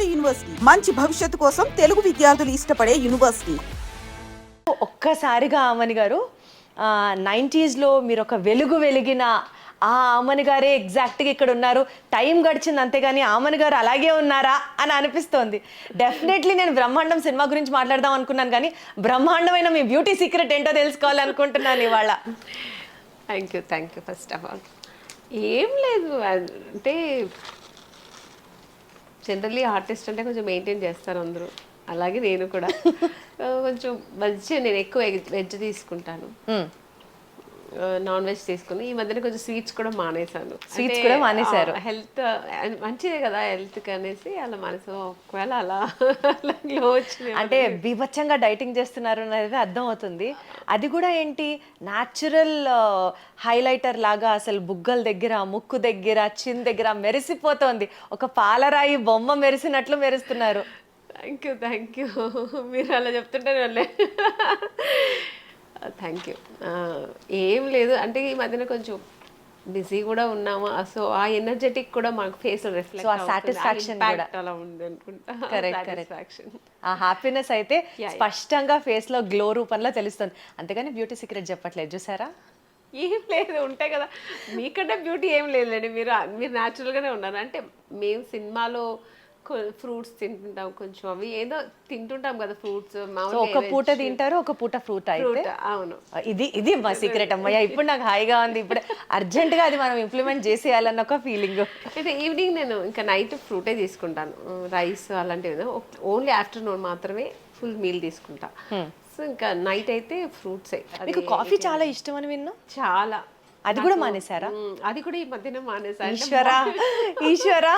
నాడు యూనివర్సిటీ మంచి భవిష్యత్తు కోసం తెలుగు విద్యార్థులు ఇష్టపడే యూనివర్సిటీ. ఒక్కసారిగా ఆమని గారు 90s మీరు ఒక వెలుగు వెలిగిన ఆ ఆమని గారే ఎగ్జాక్ట్గా ఇక్కడ ఉన్నారు. టైం గడిచింది అంతేగాని ఆమని గారు అలాగే ఉన్నారా అని అనిపిస్తోంది. డెఫినెట్లీ నేను బ్రహ్మాండం సినిమా గురించి మాట్లాడదాం అనుకున్నాను, కానీ బ్రహ్మాండమైన మీ బ్యూటీ సీక్రెట్ ఏంటో తెలుసుకోవాలనుకుంటున్నాను ఇవాళ. Thank you. First of all ఏం లేదు, అంటే జనరల్లీ ఆర్టిస్ట్ అంటే కొంచెం మెయింటైన్ చేస్తారు అందరూ, అలాగే నేను కూడా కొంచెం మంచిగా నేను ఎక్కువ వెజ్ తీసుకుంటాను, నాన్ వెజ్ తీసుకుని. ఈ మధ్యన కొంచెం స్వీట్స్ కూడా మానేశాను. స్వీట్స్ కూడా మానేశారు. హెల్త్ మంచిదే కదా హెల్త్కి అనేసి అలా మానేసాను. ఒకవేళ అలా గ్లో వచ్చింది అంటే బీభత్సంగా డైటింగ్ చేస్తున్నారు అనేది అర్థం అవుతుంది. అది కూడా ఏంటి న్యాచురల్ హైలైటర్ లాగా అసలు బుగ్గల దగ్గర, ముక్కు దగ్గర, చిన్ దగ్గర మెరిసిపోతోంది. ఒక పాలరాయి బొమ్మ మెరిసినట్లు మెరుస్తున్నారు. Thank you. మీరు అలా చెప్తుంటే వాళ్ళే థ్యాంక్ యూ. ఏం లేదు, అంటే ఈ మధ్యన కొంచెం బిజీ కూడా ఉన్నాము. సో ఆ ఎనర్జెటిక్ కూడా మాకు ఫేస్ సాటిస్ఫాక్షన్ అలా ఉంది అనుకుంటా. ఆ హ్యాపీనెస్ అయితే స్పష్టంగా ఫేస్ లో గ్లో రూపంలో తెలుస్తుంది. అంతేగాని బ్యూటీ సీక్రెట్ చెప్పట్లేదు, చూసారా? ఏం లేదు, ఉంటాయి కదా మీకంటే బ్యూటీ ఏం లేదులేండి. మీరు న్యాచురల్గానే ఉన్నారు. అంటే మేము సినిమాలో ఫ్రూట్స్ తింటుంటాం, కొంచెం అవి ఏదో తింటుంటాం కదా ఫ్రూట్స్. ఒక పూట తింటారు, ఒక పూట ఫ్రూట్ అయితే. అవును, ఇది మా సీక్రెట్ అమ్మయ్య. ఇప్పుడు నాకు హాయిగా ఉంది. ఇప్పుడు అర్జెంట్ గా అది మనం ఇంప్లిమెంట్ చేసేయాలన్న ఒక ఫీలింగ్. అయితే ఈవినింగ్ నేను ఇంకా నైట్ ఫ్రూటే తీసుకుంటాను, రైస్ అలాంటివి. ఓన్లీ ఆఫ్టర్నూన్ మాత్రమే ఫుల్ మీల్ తీసుకుంటా. సో ఇంకా నైట్ అయితే ఫ్రూట్స్. మీకు కాఫీ చాలా ఇష్టం అని విన్నా. చాలా. అది కూడా మానేశారా? అది కూడా ఈ మధ్యన మానేశాను. ఈశ్వరా.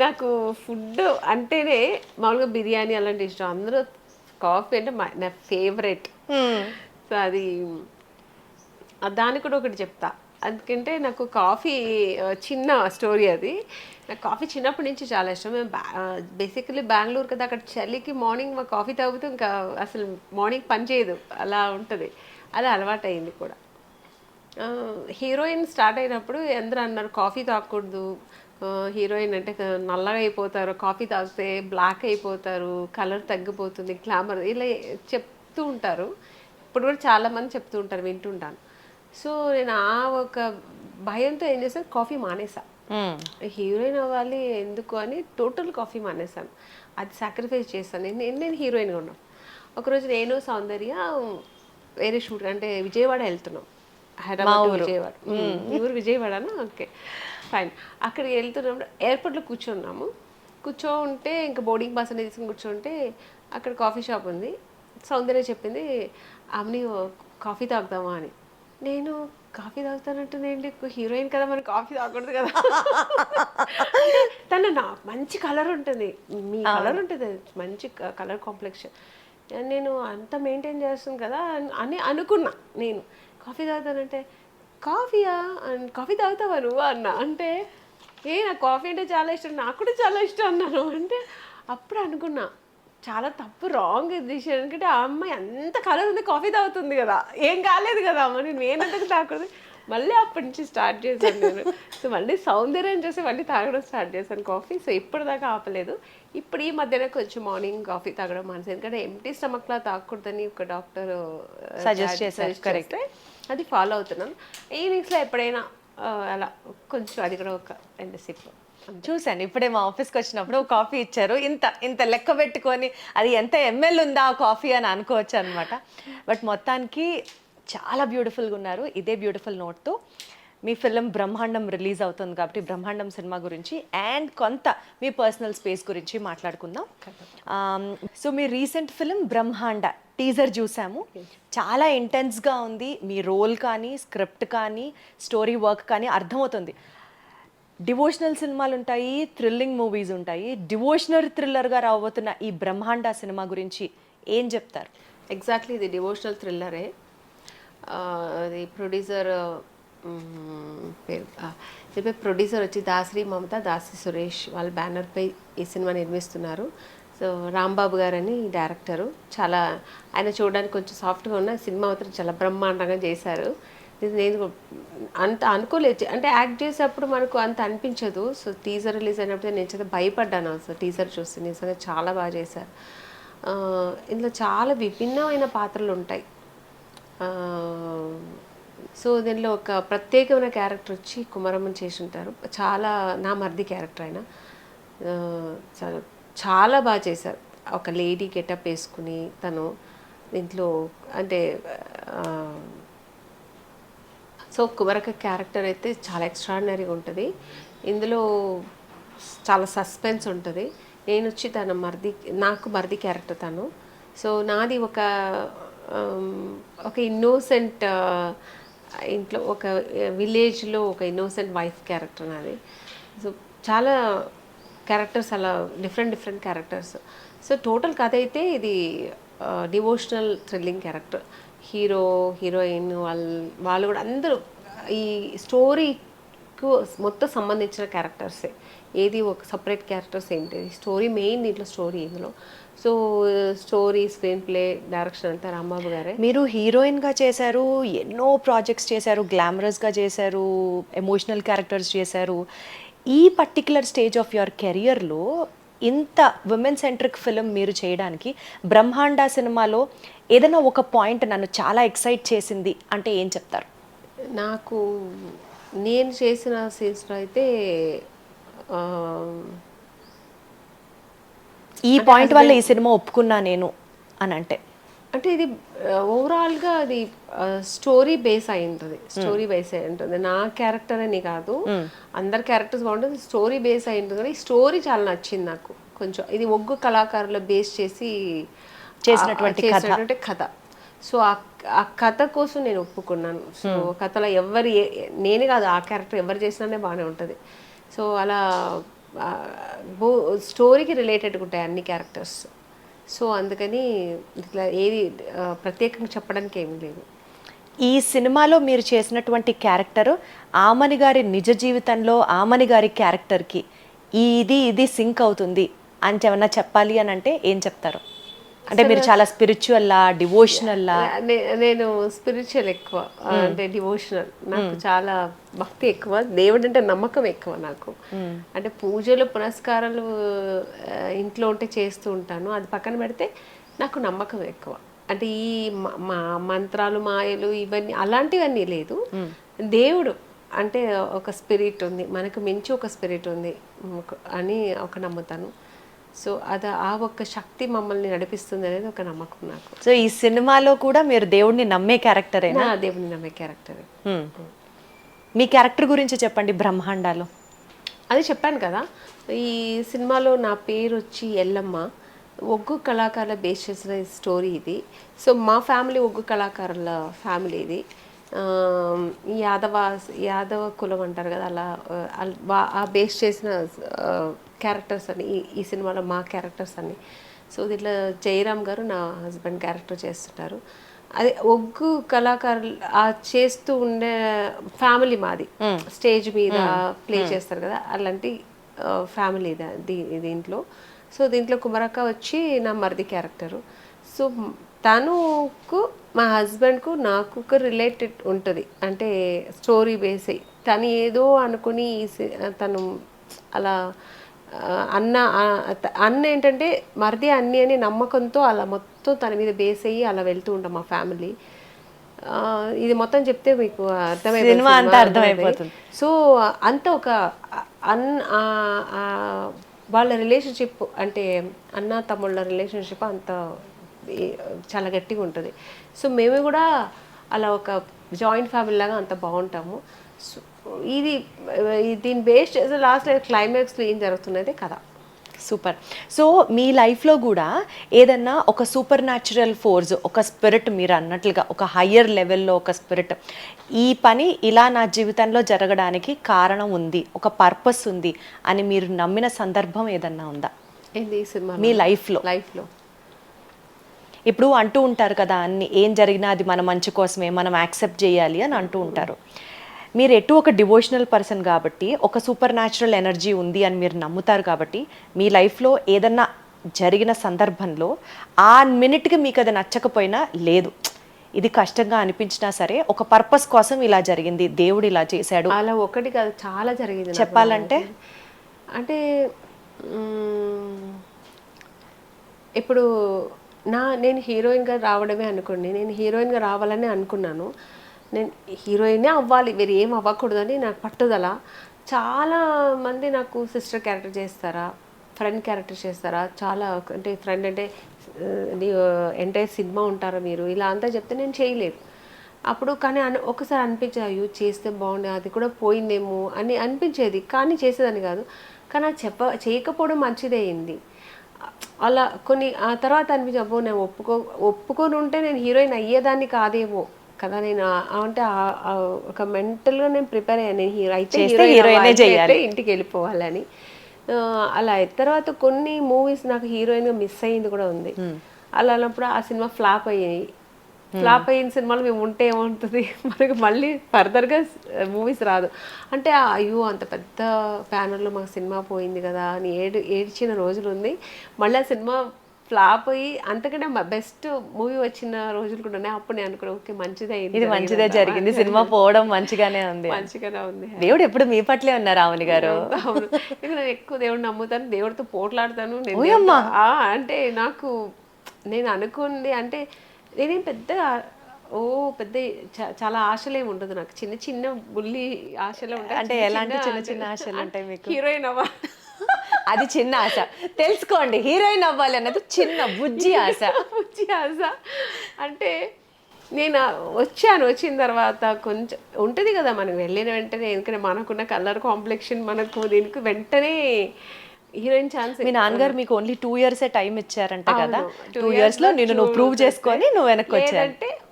నాకు ఫుడ్ అంటేనే మామూలుగా బిర్యానీ అలాంటి ఇష్టం. అందరూ కాఫీ అంటే నా ఫేవరెట్. సో అది దానికి కూడా ఒకటి చెప్తా. అందుకంటే నాకు కాఫీ చిన్న స్టోరీ అది. నాకు కాఫీ చిన్నప్పటి నుంచి చాలా ఇష్టం. మేము బేసికలీ బెంగళూరు కదా, అక్కడ చలికి మార్నింగ్ మా కాఫీ తాగుతూ ఇంకా అసలు మార్నింగ్ పని చేయదు, అలా ఉంటుంది. అది అలవాటు అయింది కూడా. హీరోయిన్ స్టార్ట్ అయినప్పుడు అందరూ అన్నారు కాఫీ తాగకూడదు, హీరోయిన్ అంటే నల్లగా అయిపోతారు, కాఫీ తాగితే బ్లాక్ అయిపోతారు, కలర్ తగ్గిపోతుంది, గ్లామర్, ఇలా చెప్తూ ఉంటారు. ఇప్పుడు కూడా చాలామంది చెప్తూ ఉంటారు, వింటుంటాను. సో నేను ఆ ఒక భయంతో ఏం చేశాను, కాఫీ మానేసా. హీరోయిన్ అవ్వాలి ఎందుకు అని టోటల్ కాఫీ మానేశాను. అది సాక్రిఫైస్ చేశాను. నేను హీరోయిన్గా ఉన్నాను. ఒకరోజు నేను సౌందర్య వేరే షూట్ అంటే విజయవాడ వెళ్తున్నాం. హైదరాబాద్ విజయవాడ. ఊరు విజయవాడనా? Okay fine. అక్కడికి వెళ్తున్నప్పుడు ఎయిర్పోర్ట్లో కూర్చోంటే ఇంకా బోర్డింగ్ పాస్ అనేది తీసుకుని కూర్చోంటే అక్కడ కాఫీ షాప్ ఉంది. సౌందర్య చెప్పింది, ఆమెని కాఫీ తాగుతామా అని. నేను కాఫీ తాగుతానంటేనేంటి, హీరోయిన్ కదా, మనకి కాఫీ తాగకూడదు కదా. తన మంచి కలర్ ఉంటుంది, మీ కలర్ ఉంటుంది, మంచి కలర్ కాంప్లెక్షన్, నేను అంత మెయింటైన్ చేస్తుంది కదా అని అనుకున్నా. నేను కాఫీ తాగుతానంటే, కాఫీ తాగుతావా నువ్వు అన్నా. అంటే నాకు కాఫీ అంటే చాలా ఇష్టం, నాకు కూడా చాలా ఇష్టం అన్నాను. అంటే అప్పుడు అనుకున్నా చాలా తప్పు, రాంగ్ డిసిషన్. ఎందుకంటే ఆ అమ్మాయి అంత కలర్ ఉంది, కాఫీ తాగుతుంది కదా, ఏం కాలేదు కదా అమ్మ, నేను ఎందుకు తాగకూడదు. మళ్ళీ అప్పటి నుంచి స్టార్ట్ చేశాను నేను. సో మళ్ళీ సౌందర్యం చేసి మళ్ళీ తాగడం స్టార్ట్ చేశాను కాఫీ. సో ఇప్పటిదాకా ఆపలేదు. ఇప్పుడు ఈ మధ్యన కొంచెం మార్నింగ్ కాఫీ తాగడం మానేసి, ఎందుకంటే ఎంటీ స్టమక్లా తాగకూడదని ఒక డాక్టర్ సజెస్ట్ చేశారు. కరెక్ట్, అది ఫాలో అవుతున్నాను. ఈవినింగ్స్లో ఎప్పుడైనా అలా కొంచెం, అది కూడా ఒక 2 సిప్. చూశాను ఇప్పుడే మా ఆఫీస్కి వచ్చినప్పుడు కాఫీ ఇచ్చారు. ఇంత లెక్క పెట్టుకొని అది ఎంత ఎంఎల్ ఉందా ఆ కాఫీ అని అనుకోవచ్చు అనమాట. బట్ మొత్తానికి చాలా బ్యూటిఫుల్గా ఉన్నారు. ఇదే బ్యూటిఫుల్ నోట్తో మీ ఫిలిం బ్రహ్మాండం రిలీజ్ అవుతుంది కాబట్టి బ్రహ్మాండం సినిమా గురించి అండ్ కొంత మీ పర్సనల్ స్పేస్ గురించి మాట్లాడుకుందాం. సో మీ రీసెంట్ ఫిలిం బ్రహ్మాండ టీజర్ చూసాము, చాలా ఇంటెన్స్గా ఉంది. మీ రోల్ కానీ, స్క్రిప్ట్ కానీ, స్టోరీ వర్క్ కానీ అర్థమవుతుంది. డివోషనల్ సినిమాలు ఉంటాయి, థ్రిల్లింగ్ మూవీస్ ఉంటాయి. డివోషనల్ థ్రిల్లర్గా రాబోతున్న ఈ బ్రహ్మాండ సినిమా గురించి ఏం చెప్తారు? ఎగ్జాక్ట్లీ ఇది డివోషనల్ థ్రిల్లరే. అది ప్రొడ్యూసర్ ప్రొడ్యూసర్ వచ్చి దాసరి మమత, దాసి సురేష్ వాళ్ళ బ్యానర్పై ఈ సినిమా నిర్మిస్తున్నారు. సో రాంబాబు గారని డైరెక్టరు. చాలా ఆయన చూడడానికి కొంచెం సాఫ్ట్గా ఉన్న సినిమా మాత్రం చాలా బ్రహ్మాండంగా చేశారు. ఇది నేను అంత అనుకోలేదు, అంటే యాక్ట్ చేసేటప్పుడు మనకు అంత అనిపించదు. సో టీజర్ రిలీజ్ అయినప్పుడు నేను చాలా భయపడ్డాను అసలు టీజర్ చూసి. నిజంగా చాలా బాగా చేశారు. ఇందులో చాలా విభిన్నమైన పాత్రలు ఉంటాయి. సో దీనిలో ఒక ప్రత్యేకమైన క్యారెక్టర్ వచ్చి కుమరమ్మని చేసి ఉంటారు. చాలా నా మరిది క్యారెక్టర్ ఆయన చాలా చాలా బాగా చేశారు. ఒక లేడీ గెటప్ వేసుకుని తను దీంట్లో అంటే సో కుమరక క్యారెక్టర్ అయితే చాలా ఎక్స్ట్రాడినరీగా ఉంటుంది. ఇందులో చాలా సస్పెన్స్ ఉంటుంది. నేను వచ్చి తన మరిది, నాకు మరిది క్యారెక్టర్ తను. సో నాది ఒక ఇన్నోసెంట్ ఇంట్లో ఒక విలేజ్లో ఒక ఇన్నోసెంట్ వైఫ్ క్యారెక్టర్ నాది. సో చాలా క్యారెక్టర్స్ అలా డిఫరెంట్ క్యారెక్టర్స్. సో టోటల్ కథ అయితే ఇది devotional thrilling character. Hero heroine వాళ్ళు కూడా అందరూ ఈ స్టోరీకు మొత్తం సంబంధించిన క్యారెక్టర్సే. ఏది ఒక సపరేట్ క్యారెక్టర్స్ ఏంటి, స్టోరీ మెయిన్ దీంట్లో స్టోరీ ఇందులో. So story, screen play, direction అంతా రాంబాబు గారే. మీరు హీరోయిన్గా చేశారు, ఎన్నో ప్రాజెక్ట్స్ చేశారు, గ్లామరస్గా చేశారు, ఎమోషనల్ క్యారెక్టర్స్ చేశారు. ఈ పర్టిక్యులర్ స్టేజ్ ఆఫ్ యువర్ కెరియర్లో ఇంత విమెన్ సెంట్రిక్ ఫిలిం మీరు చేయడానికి బ్రహ్మాండ సినిమాలో ఏదైనా ఒక పాయింట్ నన్ను చాలా ఎక్సైట్ చేసింది అంటే ఏం చెప్తారు? నాకు నేను చేసిన సీన్స్లో అయితే ఈ పాయింట్ వల్ల ఈ సినిమా ఒప్పుకున్నా నేను అని అంటే ఇది ఓవరాల్గా అది స్టోరీ బేస్ అయి ఉంటుంది. స్టోరీ బేస్ అయి ఉంటుంది. నా క్యారెక్టర్ అని కాదు, అందరి క్యారెక్టర్స్ బాగుంటుంది, స్టోరీ బేస్ అయి ఉంటుంది. కానీ ఈ స్టోరీ చాలా నచ్చింది నాకు కొంచెం. ఇది ఒగ్గు కళాకారుల బేస్ చేసి చేసినటువంటి కథ. సో ఆ కథ కోసం నేను ఒప్పుకున్నాను. సో కథలో నేనే కాదు, ఆ క్యారెక్టర్ ఎవరు చేసినానే బాగానే ఉంటుంది. సో అలా స్టోరీకి రిలేటెడ్గా ఉంటాయి అన్ని క్యారెక్టర్స్. సో అందుకని ఇట్లా ఏది ప్రత్యేకంగా చెప్పడానికి ఏమీ లేదు. ఈ సినిమాలో మీరు చేసినటువంటి క్యారెక్టర్ ఆమని గారి నిజ జీవితంలో ఆమని గారి క్యారెక్టర్కి ఇది సింక్ అవుతుంది అని ఏమన్నా చెప్పాలి అని అంటే ఏం చెప్తారు? అంటే మీరు చాలా స్పిరిచువల్లా, డివోషనల్లా? నేను స్పిరిచువల్ ఎక్కువ, అంటే డివోషనల్. నాకు చాలా భక్తి ఎక్కువ, దేవుడు అంటే నమ్మకం ఎక్కువ నాకు. అంటే పూజలు పునస్కారాలు ఇంట్లో ఉంటే చేస్తూ ఉంటాను, అది పక్కన పెడితే నాకు నమ్మకం ఎక్కువ. అంటే ఈ మంత్రాలు, మాయలు ఇవన్నీ అలాంటివన్నీ లేదు. దేవుడు అంటే ఒక స్పిరిట్ ఉంది, మనకు మించి ఒక స్పిరిట్ ఉంది అని ఒక నమ్ముతాను. సో ఆ ఒక్క శక్తి మమ్మల్ని నడిపిస్తుంది అనేది ఒక నమ్మకం నాకు. సో ఈ సినిమాలో కూడా మీరు దేవుడిని నమ్మే క్యారెక్టరేనా? దేవుడిని నమ్మే క్యారెక్టరే. మీ క్యారెక్టర్ గురించి చెప్పండి బ్రహ్మాండాలో. అది చెప్పాను కదా, ఈ సినిమాలో నా పేరు వచ్చి ఎల్లమ్మ. ఒగ్గు కళాకారుల బేస్ చేసిన స్టోరీ ఇది. సో మా ఫ్యామిలీ ఒగ్గు కళాకారుల ఫ్యామిలీ ఇది. యాదవ కులం అంటారు కదా, అలా ఆ బేస్ చేసిన క్యారెక్టర్స్ అని ఈ సినిమాలో మా క్యారెక్టర్స్ అన్ని. సో దీంట్లో జయరామ్ గారు నా హస్బెండ్ క్యారెక్టర్ చేస్తుంటారు. అదే ఒగ్గు కళాకారులు చేస్తూ ఉండే ఫ్యామిలీ మాది. స్టేజ్ మీద ప్లే చేస్తారు కదా, అలాంటి ఫ్యామిలీ దీంట్లో. సో దీంట్లో కుమరక్క వచ్చి నా మరిది క్యారెక్టరు. సో తనుకు మా హస్బెండ్కు నాకు ఒక రిలేటెడ్ ఉంటుంది, అంటే స్టోరీ బేస్ అయ్యి. తను ఏదో అనుకుని తను అలా అన్న ఏంటంటే మరిది అన్ని అని నమ్మకంతో అలా మొత్తం తన మీద బేస్ అయ్యి అలా వెళ్తూ ఉంటాం మా ఫ్యామిలీ. ఇది మొత్తం చెప్తే మీకు అర్థమైపోతుంది. సో అంత ఒక వాళ్ళ రిలేషన్షిప్, అంటే అన్న తమ్ముళ్ళ రిలేషన్షిప్ అంత చాలా గట్టిగా ఉంటుంది. సో మేము కూడా అలా ఒక జాయింట్ ఫ్యామిలీ లాగా అంత బాగుంటాము. సో దీన్ని బేస్ చేసి లాస్ట్ క్లైమాక్స్లో ఏం జరుగుతున్నది కదా. సూపర్. సో మీ లైఫ్లో కూడా ఏదన్నా ఒక సూపర్ న్యాచురల్ ఫోర్స్, ఒక స్పిరిట్, మీరు అన్నట్లుగా ఒక హయ్యర్ లెవెల్లో ఒక స్పిరిట్, ఈ పని ఇలా నా జీవితంలో జరగడానికి కారణం ఉంది, ఒక పర్పస్ ఉంది అని మీరు నమ్మిన సందర్భం ఏదన్నా ఉందా మీ లైఫ్లో? ఇప్పుడు అంటూ ఉంటారు కదా, అన్ని ఏం జరిగినా అది మన మంచి కోసమే, మనం యాక్సెప్ట్ చేయాలి అని అంటూ ఉంటారు. మీరు ఎటు ఒక డివోషనల్ పర్సన్ కాబట్టి, ఒక సూపర్ న్యాచురల్ ఎనర్జీ ఉంది అని మీరు నమ్ముతారు కాబట్టి, మీ లైఫ్లో ఏదన్నా జరిగిన సందర్భంలో ఆ మినిట్కి మీకు అది నచ్చకపోయినా లేదు, ఇది కష్టంగా అనిపించినా సరే ఒక పర్పస్ కోసం ఇలా జరిగింది, దేవుడు ఇలా చేశాడు అలా ఒకటి కాదు, చాలా జరిగింది నాకు. చెప్పాలంటే అంటే ఇప్పుడు నేను హీరోయిన్గా రావడమే అనుకోండి, నేను హీరోయిన్గా రావాలని అనుకున్నాను. నేను హీరోయినే అవ్వాలి, వేరే ఏం అవ్వకూడదని నాకు పట్టుదల. చాలా మంది నాకు సిస్టర్ క్యారెక్టర్ చేస్తారా, ఫ్రెండ్ క్యారెక్టర్ చేస్తారా, చాలా అంటే ఫ్రెండ్ అంటే ఎంటైర్ సినిమా ఉంటారా మీరు, ఇలా అంతా చెప్తే నేను చేయలేదు అప్పుడు. కానీ ఒకసారి అనిపించేది, అయ్యో చేస్తే బాగుండే, అది కూడా పోయిందేమో అని అనిపించేది, కానీ చేసేదని కాదు. కానీ అది చేయకపోవడం మంచిదే అయింది. అలా కొన్ని ఆ తర్వాత అనిపించి, అబ్బో నేను ఒప్పుకొని ఉంటే నేను హీరోయిన్ అయ్యేదాన్ని కాదేమో కదా, నేను అంటే ఒక మెంటల్గా నేను ప్రిపేర్ అయ్యాను, నేను హీరోయిన్ ఇంటికి వెళ్ళిపోవాలని. అలా అయిన తర్వాత కొన్ని మూవీస్ నాకు హీరోయిన్గా మిస్ అయ్యింది కూడా ఉంది. అలా అన్నప్పుడు ఆ సినిమా ఫ్లాప్ అయ్యాయి. ఫ్లాప్ అయిన సినిమాలు మేము ఉంటే ఏముంటుంది, మనకు మళ్ళీ ఫర్దర్గా మూవీస్ రాదు. అంటే అయ్యో అంత పెద్ద ప్యానర్లో మాకు సినిమా పోయింది కదా అని ఏడ్చిన రోజులు ఉంది. మళ్ళీ ఆ సినిమా ఫ్లాప్ అయ్యి అంతకంటే బెస్ట్ మూవీ వచ్చిన రోజులు కూడా ఉన్నాయి. అప్పుడు నేను అనుకున్నా, ఓకే మంచిదే ఇది మంచిదే జరిగింది, సినిమా పోవడం మంచిగానే ఉంది. దేవుడు ఎప్పుడు మీ పట్లే ఉన్నారు రావణి గారు. అవును, నేను ఎక్కువ దేవుడిని నమ్ముతాను, దేవుడితో పోట్లాడతాను. అంటే నాకు నేను అనుకుంది అంటే నేనేం పెద్దగా పెద్ద చాలా ఆశలేమి ఉండదు నాకు, చిన్న చిన్న బుల్లి ఆశలు ఉంటాయి. అంటే ఎలాంటి చిన్న చిన్న ఆశలు ఉంటాయి మీకు? హీరోయిన్ అవ్వ అది చిన్న ఆశ, తెలుసుకోండి. హీరోయిన్ అవ్వాలి అన్నది చిన్న బుజ్జి ఆశ. బుజ్జి ఆశ అంటే నేను వచ్చిన తర్వాత కొంచెం ఉంటుంది కదా, మనం వెళ్ళిన వెంటనే, ఎందుకంటే మనకున్న కలర్ కాంప్లెక్షన్ మనకు దీనికి వెంటనే హీరోయిన్ ఛాన్స్. మీ నాన్నగారు మీకు ఓన్లీ 2 years టైం ఇచ్చారంట కదా, 2 years లో నువ్వు ప్రూవ్ చేసుకొని నువ్వు వెనక్కి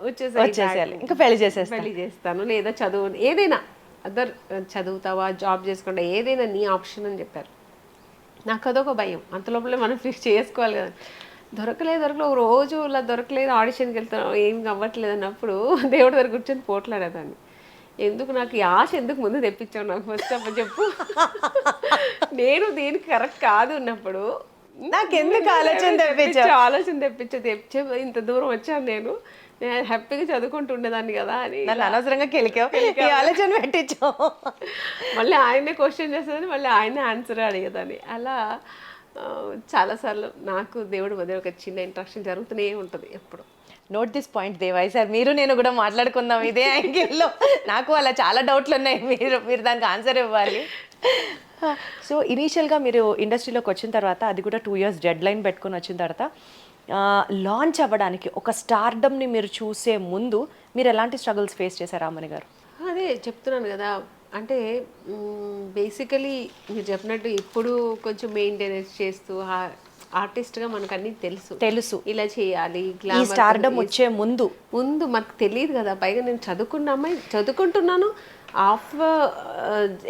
వచ్చేసేయాలి, ఇంకా పెళ్లి చేస్తాను, లేదా చదువు ఏదైనా అదర్ చదువుతావా, జాబ్ చేసుకుంటా, ఏదైనా నీ ఆప్షన్ అని చెప్పారు. నాకు అదొక భయం, అంత లోపలే మనం ఫిక్స్ చేసుకోవాలి కదా. దొరకలేదు ఒక రోజు ఇలా దొరకలేదు, ఆడిషన్కి వెళ్తాను, ఏం అవ్వట్లేదు అన్నప్పుడు దేవుడి దగ్గర కూర్చొని పోట్లాడేదాన్ని. ఎందుకు నాకు ఈ ఆశ ఎందుకు ముందు తెప్పించావు నాకు ఫస్ట్ అప్పుడు చెప్పు, నేను దీనికి కరెక్ట్ కాదు ఉన్నప్పుడు నాకు ఎందుకు ఆలోచన తెప్పించే ఇంత దూరం వచ్చాను నేను హ్యాపీగా చదువుకుంటూ ఉండేదాన్ని కదా అని అనవసరంగా ఆలోచన పెట్టించావు. మళ్ళీ ఆయనే క్వశ్చన్ చేసేదని మళ్ళీ ఆయనే ఆన్సర్ అడిగేదాన్ని. అలా చాలాసార్లు నాకు దేవుడి మధ్య ఒక చిన్న ఇంట్రాక్షన్ జరుగుతూనే ఉంటుంది ఎప్పుడు. నోట్ దిస్ పాయింట్ దేవాయ్ సార్, మీరు నేను కూడా మాట్లాడుకుందాం ఇదే యాంగిల్లో. నాకు అలా చాలా డౌట్లు ఉన్నాయి, మీరు దానికి ఆన్సర్ ఇవ్వాలి. సో ఇనీషియల్గా మీరు ఇండస్ట్రీలోకి వచ్చిన తర్వాత, అది కూడా 2 years డెడ్ లైన్ పెట్టుకొని వచ్చిన తర్వాత, లాంచ్ అవ్వడానికి ఒక స్టార్డమ్ని మీరు చూసే ముందు మీరు ఎలాంటి స్ట్రగుల్స్ ఫేస్ చేశారు రామణి గారు? అదే చెప్తున్నాను కదా, అంటే బేసికలీ మీరు చెప్పినట్టు ఇప్పుడు కొంచెం మెయింటెనెన్స్ చేస్తూ ఆర్టిస్ట్గా మనకు అన్నీ తెలుసు ఇలా చేయాలి. ఈ స్టార్డమ్ వచ్చే ముందు మనకు తెలియదు కదా. పైగా నేను చదువుకుంటున్నాను,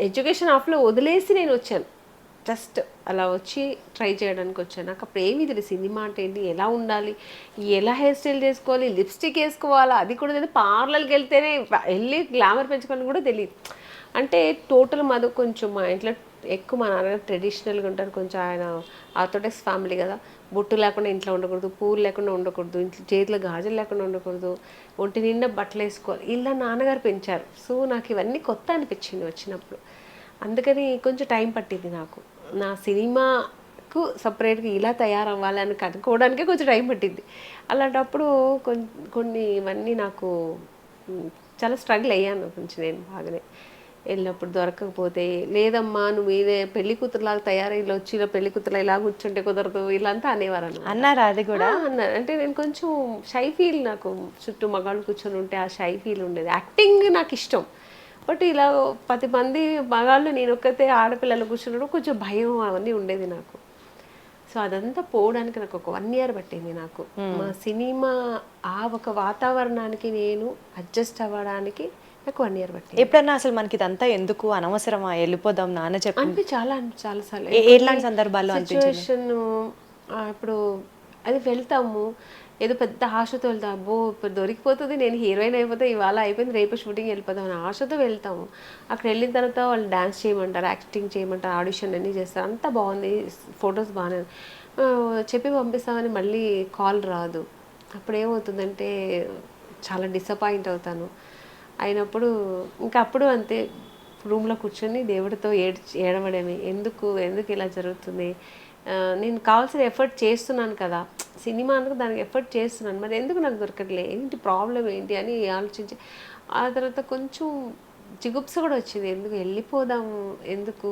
ఎడ్యుకేషన్ ఆఫ్లో వదిలేసి నేను వచ్చాను, జస్ట్ అలా వచ్చి ట్రై చేయడానికి వచ్చాను. నాకు అప్పుడు ఏమీ తెలియదు, సినిమా అంటే ఏంటి, ఎలా ఉండాలి, ఎలా హెయిర్ స్టైల్ చేసుకోవాలి, లిప్స్టిక్ వేసుకోవాలా, అది కూడా తెలియదు. పార్లర్కి వెళ్తేనే వెళ్ళి గ్లామర్ పెంచుకోవాలని కూడా తెలియదు. అంటే టోటల్ మాది కొంచెం మా ఇంట్లో ఎక్కువ మా నాన్నగారు ట్రెడిషనల్గా ఉంటారు, కొంచెం ఆయన ఆర్థోడాక్స్ ఫ్యామిలీ కదా. బొట్టు లేకుండా ఇంట్లో ఉండకూడదు, పూలు లేకుండా ఉండకూడదు, ఇంట్లో చేతిలో గాజులు లేకుండా ఉండకూడదు, ఒంటి నిండా బట్టలు వేసుకోవాలి, ఇలా నాన్నగారు పెంచారు. సో నాకు ఇవన్నీ కొత్త అనిపించింది వచ్చినప్పుడు. అందుకని కొంచెం టైం పట్టింది నాకు, నా సినిమాకు సపరేట్గా ఇలా తయారవ్వాలి అని కనుక్కోవడానికే కొంచెం టైం పట్టింది. అలాంటప్పుడు కొన్ని ఇవన్నీ నాకు చాలా స్ట్రగుల్ అయ్యాను కొంచెం నేను బాగానే. వెళ్ళినప్పుడు దొరకకపోతే, లేదమ్మా నువ్వు ఇదే పెళ్లి కూతురులాగా తయారై ఇలా వచ్చి ఇలా పెళ్లి కూతురులా ఇలా కూర్చుంటే కుదరదు, ఇలాంతా అనేవారు అన్నారు. అది కూడా అన్నారు. అంటే నేను కొంచెం షై ఫీల్, నాకు చుట్టూ మగాళ్ళు కూర్చొని ఉంటే ఆ షై ఫీల్ ఉండేది. యాక్టింగ్ నాకు ఇష్టం, బట్ ఇలా 10 మంది మగాళ్ళు నేను ఒక్కతే ఆడపిల్లలు కూర్చున్నప్పుడు కొంచెం భయం అవన్నీ ఉండేది నాకు. సో అదంతా పోవడానికి నాకు ఒక 1 year పట్టింది నాకు. మా సినిమా ఒక వాతావరణానికి నేను అడ్జస్ట్ అవ్వడానికి నాకు 1 year పట్టింది. ఎప్పుడన్నా అసలు మనకి ఇదంతా ఎందుకు, అనవసరమా, వెళ్ళిపోదాం నాన్న చెప్పి చాలాసార్లు ఎలాంటి సందర్భాల్లో సిచ్యువేషన్. ఇప్పుడు అది వెళ్తాము, ఏదో పెద్ద ఆశతో వెళ్తాం, అబ్బో ఇప్పుడు దొరికిపోతుంది, నేను హీరోయిన్ అయిపోతే ఇవాళ అయిపోయింది, రేపు షూటింగ్ వెళ్ళిపోతాం అని ఆశతో వెళ్తాము. అక్కడ వెళ్ళిన తర్వాత వాళ్ళు డ్యాన్స్ చేయమంటారు, యాక్టింగ్ చేయమంటారు, ఆడిషన్ అన్నీ చేస్తారు, అంతా బాగుంది, ఫొటోస్ బాగానే చెప్పి పంపిస్తామని మళ్ళీ కాల్ రాదు. అప్పుడు ఏమవుతుందంటే చాలా డిసప్పాయింట్ అవుతాను. అయినప్పుడు ఇంకా అప్పుడు అంతే రూమ్లో కూర్చొని దేవుడితో ఏడవడమే, ఎందుకు ఎందుకు ఇలా జరుగుతుంది, నేను కావాల్సిన ఎఫర్ట్ చేస్తున్నాను కదా, సినిమా అందుకు దానికి ఎఫర్ట్ చేస్తున్నాను, మరి ఎందుకు నాకు దొరకట్లే, ఏంటి ప్రాబ్లం ఏంటి అని ఆలోచించి ఆ తర్వాత కొంచెం జిగుప్స కూడా వచ్చింది, ఎందుకు వెళ్ళిపోదాము, ఎందుకు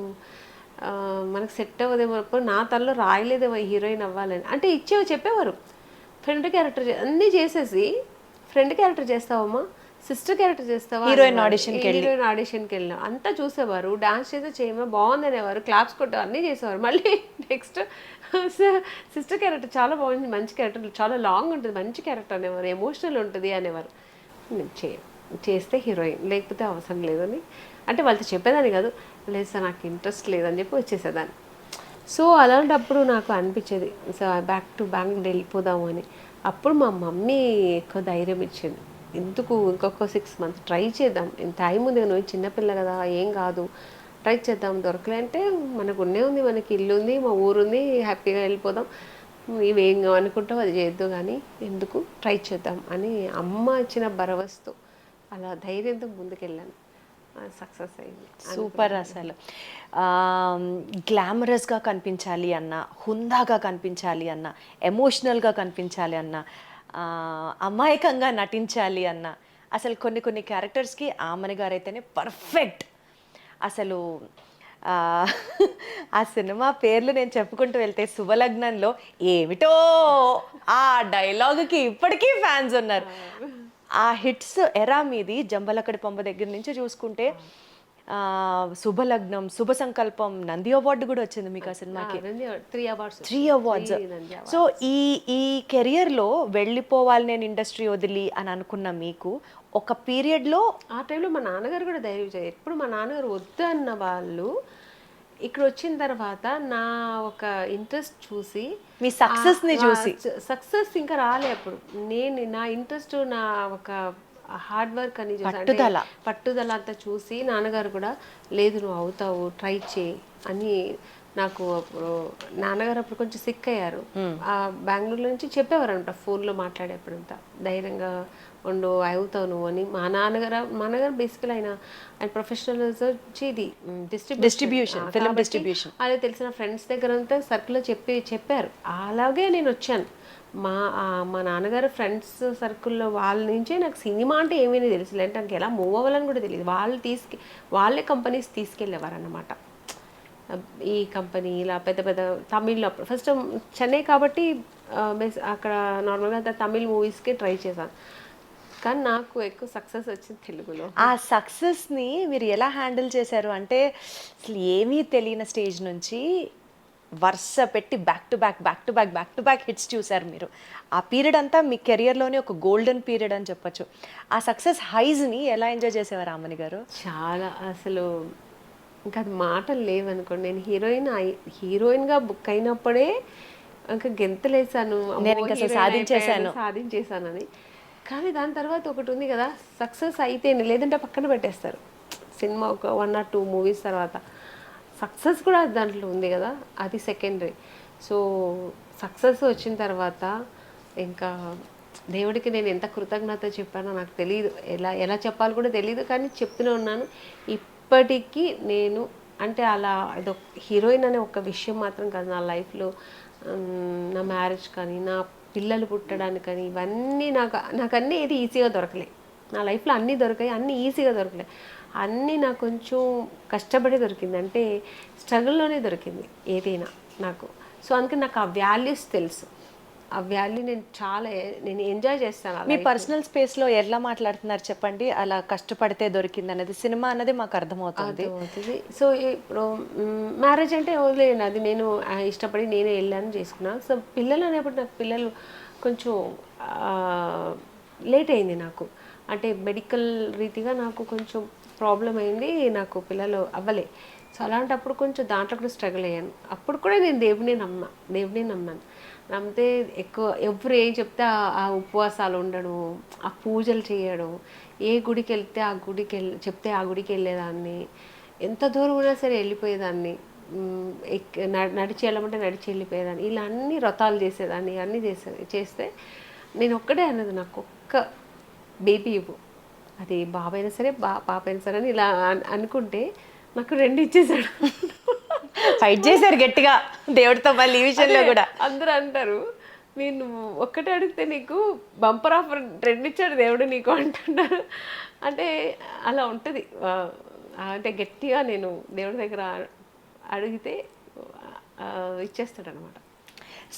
మనకు సెట్ అవ్వదేమో, అప్పుడు నా తలలో రాయలేదేమో హీరోయిన్ అవ్వాలని. అంటే చెప్పేవారు ఫ్రెండ్ క్యారెక్టర్ అన్నీ చేసేసి ఫ్రెండ్ క్యారెక్టర్ చేస్తావమ్మా, సిస్టర్ క్యారెక్టర్ చేస్తావా, హీరోయిన్ ఆడిషన్కి వెళ్ళినాం అంతా చూసేవారు, డాన్స్ చేస్తే చేయమా బాగుంది అనేవారు, క్లాప్స్ కొట్టే అన్నీ చేసేవారు. మళ్ళీ నెక్స్ట్ సిస్టర్ క్యారెక్టర్ చాలా బాగుంది, మంచి క్యారెక్టర్, చాలా లాంగ్ ఉంటుంది, మంచి క్యారెక్టర్ అనేవారు, ఎమోషనల్ ఉంటుంది అనేవారు. చేస్తే హీరోయిన్, లేకపోతే అవసరం లేదని అంటే వాళ్ళతో చెప్పేదాన్ని కాదు, లేదు సార్ నాకు ఇంట్రెస్ట్ లేదని చెప్పి వచ్చేసేదాన్ని. సో అలాంటప్పుడు నాకు అనిపించేది సో బ్యాక్ టు బెంగళూరు వెళ్ళిపోదాము అని. అప్పుడు మా మమ్మీ ఎక్కువ ధైర్యం ఇచ్చింది, ఎందుకు ఇంకొక 6 months ట్రై చేద్దాం, టైం ఉంది, నువ్వు చిన్నపిల్ల కదా ఏం కాదు, ట్రై చేద్దాం, దొరకలే అంటే మనకు ఉన్నే ఉంది, మనకి ఇల్లు ఉంది, మా ఊరుంది, హ్యాపీగా వెళ్ళిపోదాం, ఇవేం అనుకుంటావు అది చేద్దాం కానీ ఎందుకు ట్రై చేద్దాం అని అమ్మ ఇచ్చిన భరవసతో అలా ధైర్యంతో ముందుకెళ్ళాను. సక్సెస్ అయింది. సూపర్. అసలు గ్లామరస్గా కనిపించాలి అన్న, హుందాగా కనిపించాలి అన్న, ఎమోషనల్గా కనిపించాలి అన్న, అమాయకంగా నటించాలి అన్న, అసలు కొన్ని కొన్ని క్యారెక్టర్స్కి ఆమని గారు అయితేనే పర్ఫెక్ట్. అసలు ఆ సినిమా పేర్లు నేను చెప్పుకుంటూ వెళ్తే శుభలగ్నంలో ఏమిటో ఆ డైలాగుకి ఇప్పటికీ ఫ్యాన్స్ ఉన్నారు. ఆ హిట్స్ ఎరా మీది జంబలకడి పంప దగ్గర నుంచి చూసుకుంటే శుభలగ్నం, శుభ సంకల్పం, నంది అవార్డు కూడా వచ్చింది మీకు ఆ సినిమాకి, 3 అవార్డ్స్. సో ఈ కెరియర్లో వెళ్ళిపోవాలి నేను ఇండస్ట్రీ వదిలి అని అనుకున్న మీకు ఒక పీరియడ్లో ఆ టైంలో మా నాన్నగారు కూడా ధైర్యం ఇచ్చారు. ఎప్పుడు మా నాన్నగారు వద్దు అన్న వాళ్ళు ఇక్కడ వచ్చిన తర్వాత నా ఒక ఇంట్రెస్ట్ చూసి, మీ సక్సెస్ని చూసి, సక్సెస్ ఇంకా రాలే అప్పుడు, నేను నా ఇంట్రెస్ట్, నా ఒక హార్డ్ వర్క్ అని చూసి, పట్టుదల అంతా చూసి నాన్నగారు కూడా లేదు నువ్వు అవుతావు ట్రై చేయి అని నాకు అప్పుడు నాన్నగారు అప్పుడు కొంచెం సిక్ అయ్యారు. ఆ బెంగళూరు నుంచి చెప్పేవారు అనమాట ఫోన్లో మాట్లాడేప్పుడంతా, ధైర్యంగా ఉండు అవుతావు నువ్వు అని. మా నాన్నగారు బేసికల్ ఆయన ప్రొఫెషనల్ వచ్చి ఇది డిస్ట్రిబ్యూషన్, ఫిల్మ్ డిస్ట్రిబ్యూషన్, అదే తెలిసిన ఫ్రెండ్స్ దగ్గర అంతా సర్కిల్లో చెప్పారు. అలాగే నేను వచ్చాను. మా నాన్నగారు ఫ్రెండ్స్ సర్కిల్లో వాళ్ళ నుంచే నాకు సినిమా అంటే ఏమీ తెలుసు, అంటే నాకు ఎలా మూవ్ అవ్వాలని కూడా తెలియదు. వాళ్ళే కంపెనీస్ తీసుకెళ్ళేవారు అన్నమాట. ఈ కంపెనీ ఇలా పెద్ద పెద్ద తమిళ్లో ఫస్ట్ చెన్నై కాబట్టి అక్కడ నార్మల్గా తమిళ్ మూవీస్కి ట్రై చేశాను, కానీ నాకు ఎక్కువ సక్సెస్ వచ్చింది తెలుగులో. ఆ సక్సెస్ని మీరు ఎలా హ్యాండిల్ చేశారు అంటే అసలు ఏమీ తెలియని స్టేజ్ నుంచి వరుస పెట్టి బ్యాక్ టు బ్యాక్ హిట్స్ చూశారు మీరు. ఆ పీరియడ్ అంతా మీ కెరియర్లోనే ఒక గోల్డెన్ పీరియడ్ అని చెప్పొచ్చు. ఆ సక్సెస్ హైస్ని ఎలా ఎంజాయ్ చేసేవారు ఆమని గారు? చాలా అసలు ఇంకా అది మాటలు లేవనుకోండి. నేను హీరోయిన్గా బుక్ అయినప్పుడే ఇంకా గెంతలేసాను, సాధించేసానని. కానీ దాని తర్వాత ఒకటి ఉంది కదా, సక్సెస్ అయితేనే, లేదంటే పక్కన పెట్టేస్తారు సినిమా ఒక 1 or 2 మూవీస్ తర్వాత. సక్సెస్ కూడా దాంట్లో ఉంది కదా, అది సెకండరీ. సో సక్సెస్ వచ్చిన తర్వాత ఇంకా దేవుడికి నేను ఎంత కృతజ్ఞత చెప్పానో నాకు తెలియదు, ఎలా చెప్పాలి కూడా తెలియదు, కానీ చెప్తూనే ఉన్నాను. ఇప్పటికీ నేను అంటే అలా అదొక హీరోయిన్ అనే ఒక విషయం మాత్రం కాదు, నా లైఫ్లో నా మ్యారేజ్ కానీ, నా పిల్లలు పుట్టడానికి కానీ, ఇవన్నీ నాకు అన్నీ ఏది ఈజీగా దొరకలే. నా లైఫ్లో అన్నీ దొరికాయి, అన్నీ ఈజీగా దొరకలే, అన్నీ నాకు కొంచెం కష్టపడి దొరికింది, అంటే స్ట్రగుల్లోనే దొరికింది ఏదైనా నాకు. సో అందుకని నాకు ఆ వాల్యూస్ తెలుసు, ఆ వాల్యూ నేను ఎంజాయ్ చేస్తాను. మీ పర్సనల్ స్పేస్లో ఎలా మాట్లాడుతున్నారు చెప్పండి, అలా కష్టపడితే దొరికింది అనేది సినిమా అన్నది మాకు అర్థమవుతుంది. సో ఇప్పుడు మ్యారేజ్ అంటే వదిలేయండి, అది నేను ఇష్టపడి నేనే వెళ్ళాను చేసుకున్నాను. సో పిల్లలు అనేప్పుడు నాకు పిల్లలు కొంచెం లేట్ అయింది నాకు, అంటే మెడికల్ రీతిగా నాకు కొంచెం ప్రాబ్లం అయింది, నాకు పిల్లలు అవ్వలే. సో అలాంటప్పుడు కొంచెం దాంట్లో కూడా స్ట్రగుల్ అయ్యాను. అప్పుడు కూడా నేను దేవుడిని నమ్మాను. నమ్మితే ఎక్కువ ఎవరు ఏం చెప్తే ఆ ఉపవాసాలు ఉండడం, ఆ పూజలు చేయడం, ఏ గుడికి వెళ్తే చెప్తే ఆ గుడికి వెళ్ళేదాన్ని, ఎంత దూరం ఉన్నా సరే వెళ్ళిపోయేదాన్ని, నడిచి వెళ్ళమంటే నడిచి వెళ్ళిపోయేదాన్ని, ఇలా అన్ని వ్రతాలు చేసేదాన్ని, అన్నీ చేస్తే నేను ఒక్కడే అన్నది, నాకు బీపీ ఇవ్వు, అది బాబైనా సరే పాప అయినా సరే అని ఇలా అనుకుంటే నాకు 2 ఇచ్చేసాడు. ఫైట్ చేశారు గట్టిగా దేవుడితో మళ్ళీ ఈ విషయంలో కూడా. అందరూ అంటారు, నేను ఒక్కటే అడిగితే నీకు బంపర్ ఆఫర్ 2 ఇచ్చాడు దేవుడు నీకు అంటున్నారు. అంటే అలా ఉంటుంది. అంటే గట్టిగా నేను దేవుడి దగ్గర అడిగితే ఇచ్చేస్తాడు అనమాట.